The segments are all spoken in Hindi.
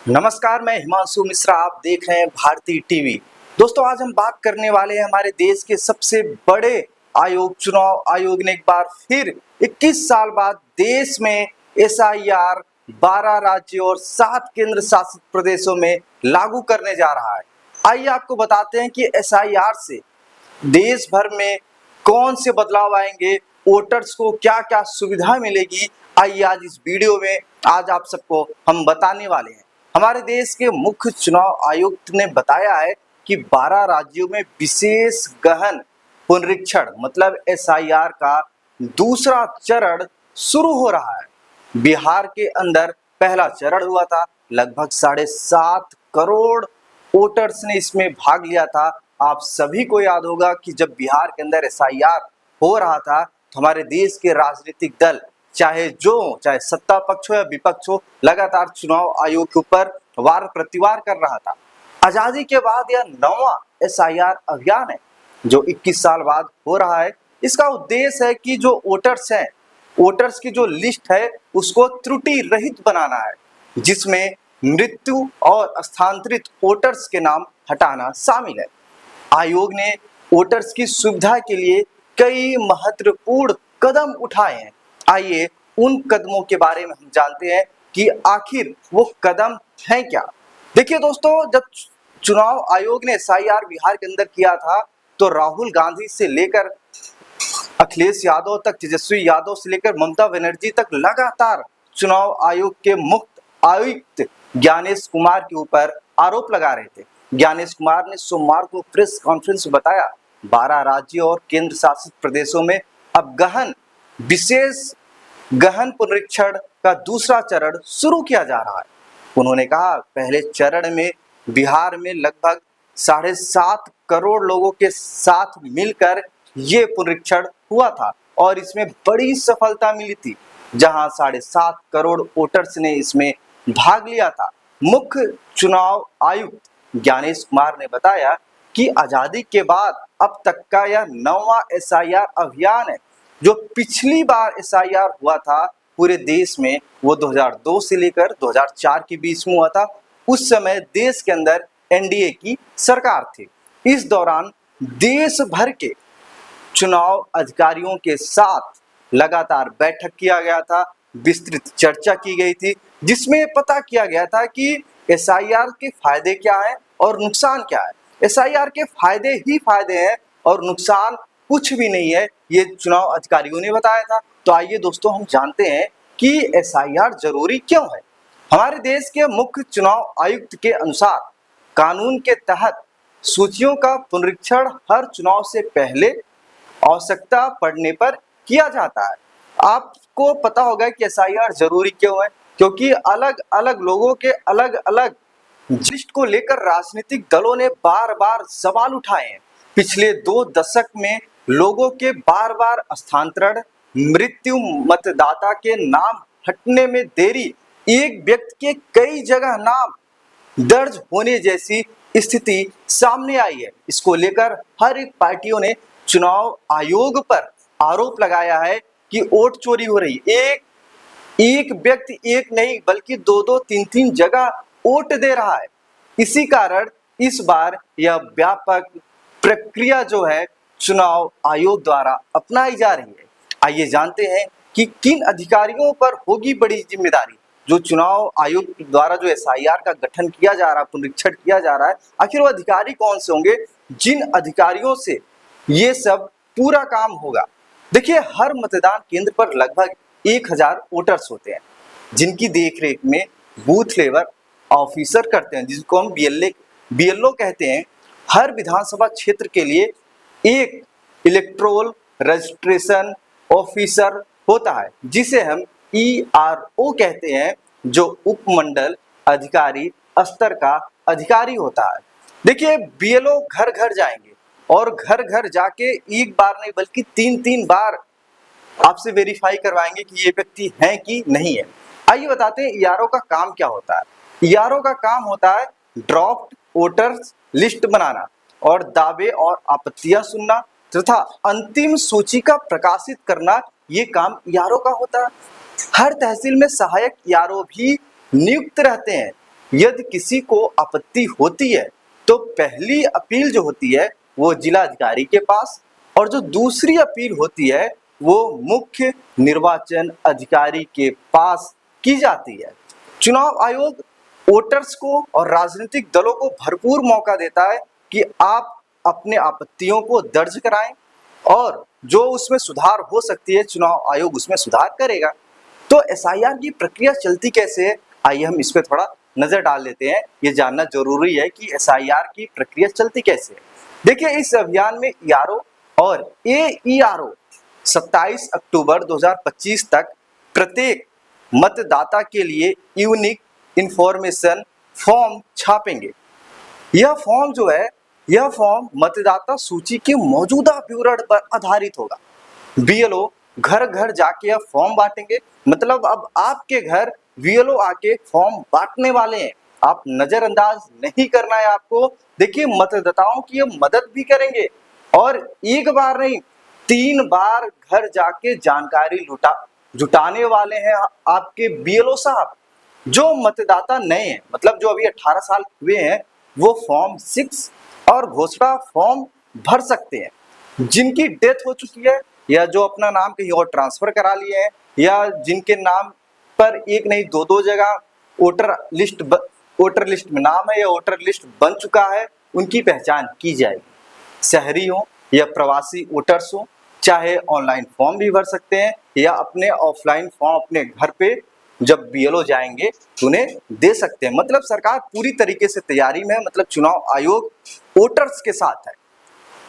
नमस्कार, मैं हिमांशु मिश्रा। आप देख रहे हैं भारतीय टीवी। दोस्तों, आज हम बात करने वाले हैं हमारे देश के सबसे बड़े आयोग चुनाव आयोग ने एक बार फिर 21 साल बाद देश में एसआईआर 12 राज्यों और 7 केंद्र शासित प्रदेशों में लागू करने जा रहा है। आइए आपको बताते हैं कि एसआईआर से देश भर में कौन से बदलाव आएंगे, वोटर्स को क्या क्या सुविधा मिलेगी। आइए आज इस वीडियो में आज आप सबको हम बताने वाले हैं। हमारे देश के मुख्य चुनाव आयुक्त ने बताया है कि 12 राज्यों में विशेष गहन पुनरीक्षण मतलब एसआईआर का दूसरा चरण शुरू हो रहा है। बिहार के अंदर पहला चरण हुआ था, लगभग 7.5 करोड़ वोटर्स ने इसमें भाग लिया था। आप सभी को याद होगा कि जब बिहार के अंदर एसआईआर हो रहा था तो हमारे देश के राजनीतिक दल चाहे सत्ता पक्ष हो या विपक्ष हो, लगातार चुनाव आयोग के ऊपर वार प्रतिवार कर रहा था। आजादी के बाद यह 9वां एसआईआर अभियान है जो 21 साल बाद हो रहा है। इसका उद्देश्य है कि जो वोटर्स हैं, वोटर्स की जो लिस्ट है उसको त्रुटि रहित बनाना है, जिसमें मृत्यु और स्थानांतरित वोटर्स के नाम हटाना शामिल है। आयोग ने वोटर्स की सुविधा के लिए कई महत्वपूर्ण कदम उठाए हैं। आइए उन कदमों के बारे में हम जानते हैं कि आखिर वो कदम हैं क्या। देखिए दोस्तों, जब चुनाव आयोग ने एसआईआर बिहार के अंदर किया था तो राहुल गांधी से लेकर अखिलेश यादव तक, तेजस्वी यादव से लेकर ममता बनर्जी तक लगातार चुनाव आयोग के मुख्य आयुक्त ज्ञानेश कुमार के ऊपर आरोप लगा रहे थे। ज्ञानेश कुमार ने सोमवार को प्रेस कॉन्फ्रेंस में बताया 12 राज्यों और केंद्र शासित प्रदेशों में अब विशेष गहन पुनरीक्षण का दूसरा चरण शुरू किया जा रहा है। उन्होंने कहा, पहले चरण में बिहार में लगभग 7.5 करोड़ लोगों के साथ मिलकर ये पुनरीक्षण हुआ था और इसमें बड़ी सफलता मिली थी, जहां 7.5 करोड़ वोटर्स ने इसमें भाग लिया था। मुख्य चुनाव आयुक्त ज्ञानेश कुमार ने बताया कि आजादी के बाद अब तक का यह 9वां एसआईआर अभियान है। जो पिछली बार एसआईआर हुआ था पूरे देश में वो 2002 से लेकर 2004 के बीच में हुआ था। उस समय देश के अंदर एनडीए की सरकार थी। इस दौरान देश भर के चुनाव अधिकारियों के साथ लगातार बैठक किया गया था, विस्तृत चर्चा की गई थी, जिसमें पता किया गया था कि एसआईआर के फायदे क्या हैं और नुकसान क्या है। एसआईआर के फायदे ही फायदे हैं और नुकसान कुछ भी नहीं है, ये चुनाव अधिकारियों ने बताया था। तो आइए दोस्तों, हम जानते हैं कि एसआईआर जरूरी क्यों है। हमारे देश के मुख्य चुनाव आयुक्त के अनुसार कानून के तहत सूचियों का पुनरीक्षण हर चुनाव से पहले आवश्यकता पड़ने पर किया जाता है। आपको पता होगा कि एसआईआर जरूरी क्यों है, क्योंकि अलग अलग लोगों के अलग अलग लिस्ट को लेकर राजनीतिक दलों ने बार बार सवाल उठाए हैं। पिछले 2 दशक में लोगों के बार बार स्थानांतरण, मृत्यु, मतदाता के नाम हटने में देरी, एक व्यक्ति के कई जगह नाम दर्ज होने जैसी स्थिति सामने आई है। इसको लेकर हर एक पार्टियों ने चुनाव आयोग पर आरोप लगाया है कि वोट चोरी हो रही है। एक व्यक्ति एक नहीं बल्कि 2-2, 3-3 जगह वोट दे रहा है। इसी कारण इस बार यह व्यापक प्रक्रिया जो है चुनाव आयोग द्वारा अपनाई जा रही है। आइए जानते हैं कि किन अधिकारियों पर होगी बड़ी जिम्मेदारी। जो चुनाव आयोग द्वारा जो एसआईआर का गठन किया जा रहा है, पुनरीक्षण किया जा रहा है, आखिर वो अधिकारी कौन से होंगे जिन अधिकारियों से ये सब पूरा काम होगा। देखिए, हर मतदान केंद्र पर लगभग 1000 वोटर्स होते हैं, जिनकी देखरेख में बूथ लेवल ऑफिसर करते हैं, जिसको हम बीएलओ कहते हैं। हर विधानसभा क्षेत्र के लिए एक इलेक्टोरल रजिस्ट्रेशन ऑफिसर होता है, जिसे हम ईआरओ कहते हैं, जो उपमंडल अधिकारी स्तर का अधिकारी होता है। देखिए, बीएलओ घर घर जाएंगे और घर घर जाके एक बार नहीं बल्कि 3-3 बार आपसे वेरीफाई करवाएंगे कि ये व्यक्ति है कि नहीं है। आइए बताते हैं ईआरओ का काम क्या होता है। ईआरओ का काम होता है ड्राफ्ट वोटर्स लिस्ट बनाना और दावे और आपत्तियां सुनना तथा अंतिम सूची का प्रकाशित करना, ये काम ईआरओ का होता है। हर तहसील में सहायक ईआरओ भी नियुक्त रहते हैं, यदि किसी को आपत्ति होती है तो पहली अपील जो होती है वो जिला अधिकारी के पास, और जो दूसरी अपील होती है वो मुख्य निर्वाचन अधिकारी के पास की जाती है। चुनाव आयोग वोटर्स को और राजनीतिक दलों को भरपूर मौका देता है कि आप अपने आपत्तियों को दर्ज कराएं, और जो उसमें सुधार हो सकती है चुनाव आयोग उसमें सुधार करेगा। तो एसआईआर की प्रक्रिया चलती कैसे है, आइए हम इस पे थोड़ा नजर डाल लेते हैं। ये जानना जरूरी है कि एसआईआर की प्रक्रिया चलती कैसे है। देखिए, इस अभियान में ईआरओ और एईआरओ 27 अक्टूबर 2025 तक प्रत्येक मतदाता के लिए यूनिक इंफॉर्मेशन फॉर्म छापेंगे। यह फॉर्म जो है, यह फॉर्म मतदाता सूची के मौजूदा विवरण पर आधारित होगा। बीएलओ घर घर जाके यह फॉर्म बांटेंगे, मतलब अब आपके घर बीएलओ आके फॉर्म बांटने वाले हैं। आप नजरअंदाज नहीं करना है आपको। देखिए, मतदाताओं की ये मदद भी करेंगे, और एक बार नहीं 3 बार घर जाके जानकारी जुटाने वाले हैं आपके बीएलओ साहब। जो मतदाता नए हैं, मतलब जो अभी 18 साल हुए हैं, वो फॉर्म 6 और घोषणा फॉर्म भर सकते हैं। जिनकी डेथ हो चुकी है या जो अपना नाम कहीं और ट्रांसफर करा लिए हैं, या जिनके नाम पर एक नहीं दो जगह वोटर लिस्ट में नाम है या वोटर लिस्ट बन चुका है, उनकी पहचान की जाएगी। शहरी हो या प्रवासी वोटर्स हो, चाहे ऑनलाइन फॉर्म भी भर सकते हैं या अपने ऑफलाइन फॉर्म अपने घर पे जब बीएलओ जाएंगे तो उन्हें दे सकते हैं। मतलब सरकार पूरी तरीके से तैयारी में है, मतलब चुनाव आयोग वोटर्स के साथ है।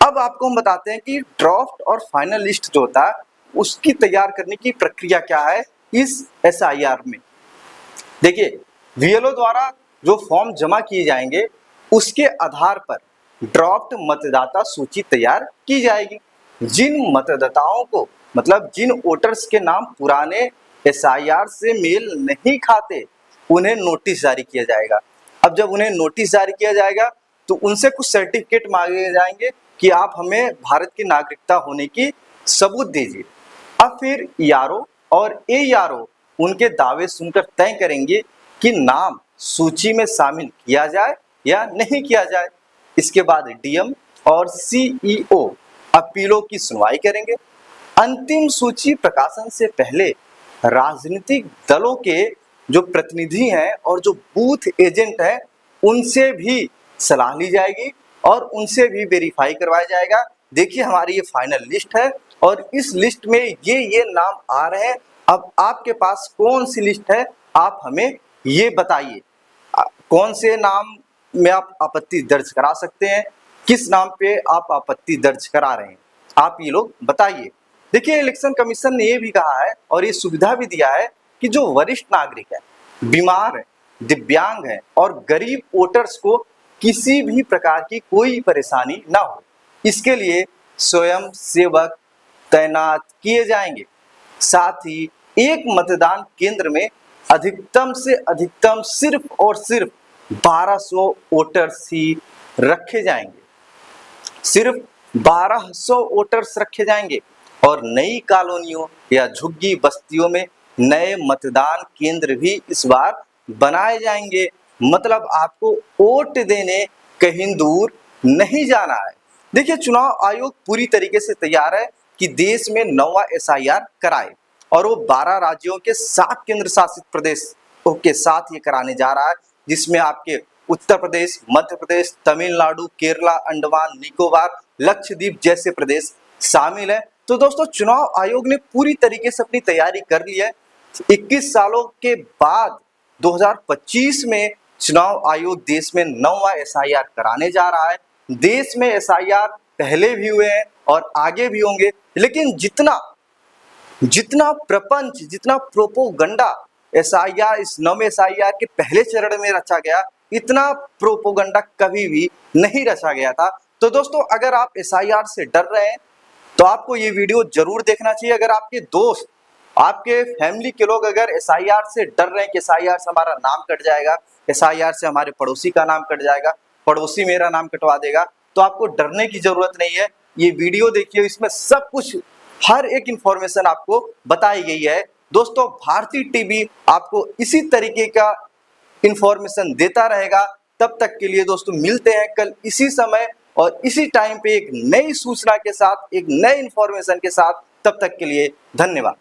अब आपको हम बताते हैं कि ड्राफ्ट और फाइनल लिस्ट जो होता है उसकी तैयार करने की प्रक्रिया क्या है इस एसआईआर में। देखिए, बीएलओ द्वारा जो फॉर्म जमा किए जाएंगे उसके आधार पर ड्राफ्ट मतदाता सूची तैयार की जाएगी। जिन मतदाताओं को, मतलब जिन वोटर्स के नाम पुराने एसआईआर से मेल नहीं खाते, उन्हें नोटिस जारी किया जाएगा। अब जब उन्हें नोटिस जारी किया जाएगा तो उनसे कुछ सर्टिफिकेट मांगे जाएंगे कि आप हमें भारत की नागरिकता होने की सबूत दीजिए। अब फिर ईआरओ और एईआरओ उनके दावे सुनकर तय करेंगे कि नाम सूची में शामिल किया जाए या नहीं किया जाए। इसके बाद डीएम और सीईओ अपीलों की सुनवाई करेंगे। अंतिम सूची प्रकाशन से पहले राजनीतिक दलों के जो प्रतिनिधि हैं और जो बूथ एजेंट हैं उनसे भी सलाह ली जाएगी और उनसे भी वेरीफाई करवाया जाएगा। देखिए, हमारी ये फाइनल लिस्ट है और इस लिस्ट में ये नाम आ रहे हैं। अब आपके पास कौन सी लिस्ट है, आप हमें ये बताइए। कौन से नाम में आप आपत्ति दर्ज करा सकते हैं, किस नाम पे आप आपत्ति दर्ज करा रहे हैं, आप ये लोग बताइए। देखिए, इलेक्शन कमीशन ने ये भी कहा है और ये सुविधा भी दिया है कि जो वरिष्ठ नागरिक है, बीमार है, दिव्यांग है और गरीब वोटर्स को किसी भी प्रकार की कोई परेशानी ना हो, इसके लिए स्वयं सेवक तैनात किए जाएंगे। साथ ही एक मतदान केंद्र में अधिकतम से अधिकतम सिर्फ और सिर्फ 1200 वोटर्स ही रखे जाएंगे। सिर्फ 1200 वोटर्स रखे जाएंगे और नई कॉलोनियों या झुग्गी बस्तियों में नए मतदान केंद्र भी इस बार बनाए जाएंगे। मतलब आपको वोट देने कहीं दूर नहीं जाना है। देखिए, चुनाव आयोग पूरी तरीके से तैयार है कि देश में 9वां एसआईआर कराए और वो 12 राज्यों के 7 केंद्र शासित प्रदेशों के साथ ये कराने जा रहा है, जिसमें आपके उत्तर प्रदेश, मध्य प्रदेश, तमिलनाडु, केरला, अंडमान निकोबार, लक्षद्वीप जैसे प्रदेश शामिल है। तो दोस्तों, चुनाव आयोग ने पूरी तरीके से अपनी तैयारी कर ली है। 21 सालों के बाद 2025 में चुनाव आयोग देश में 9वां एसआईआर कराने जा रहा है। देश में एसआईआर पहले भी हुए हैं और आगे भी होंगे, लेकिन जितना प्रपंच, जितना प्रोपोगंडा एसआईआर, इस 9वें एसआईआर के पहले चरण में रचा गया, इतना प्रोपोगंडा कभी भी नहीं रचा गया था। तो दोस्तों, अगर आप एसआईआर से डर रहे हैं तो आपको ये वीडियो जरूर देखना चाहिए। अगर आपके दोस्त, आपके फैमिली के लोग अगर एसआईआर से डर रहे हैं कि एसआईआर से हमारा नाम कट जाएगा, एसआईआर से हमारे पड़ोसी का नाम कट जाएगा, पड़ोसी मेरा नाम कटवा देगा, तो आपको डरने की जरूरत नहीं है। ये वीडियो देखिए, इसमें सब कुछ, हर एक इंफॉर्मेशन आपको बताई गई है। दोस्तों, भारतीय टीवी आपको इसी तरीके का इंफॉर्मेशन देता रहेगा। तब तक के लिए दोस्तों मिलते हैं कल इसी समय और इसी टाइम पे एक नई सूचना के साथ, एक नए इंफॉर्मेशन के साथ। तब तक के लिए धन्यवाद।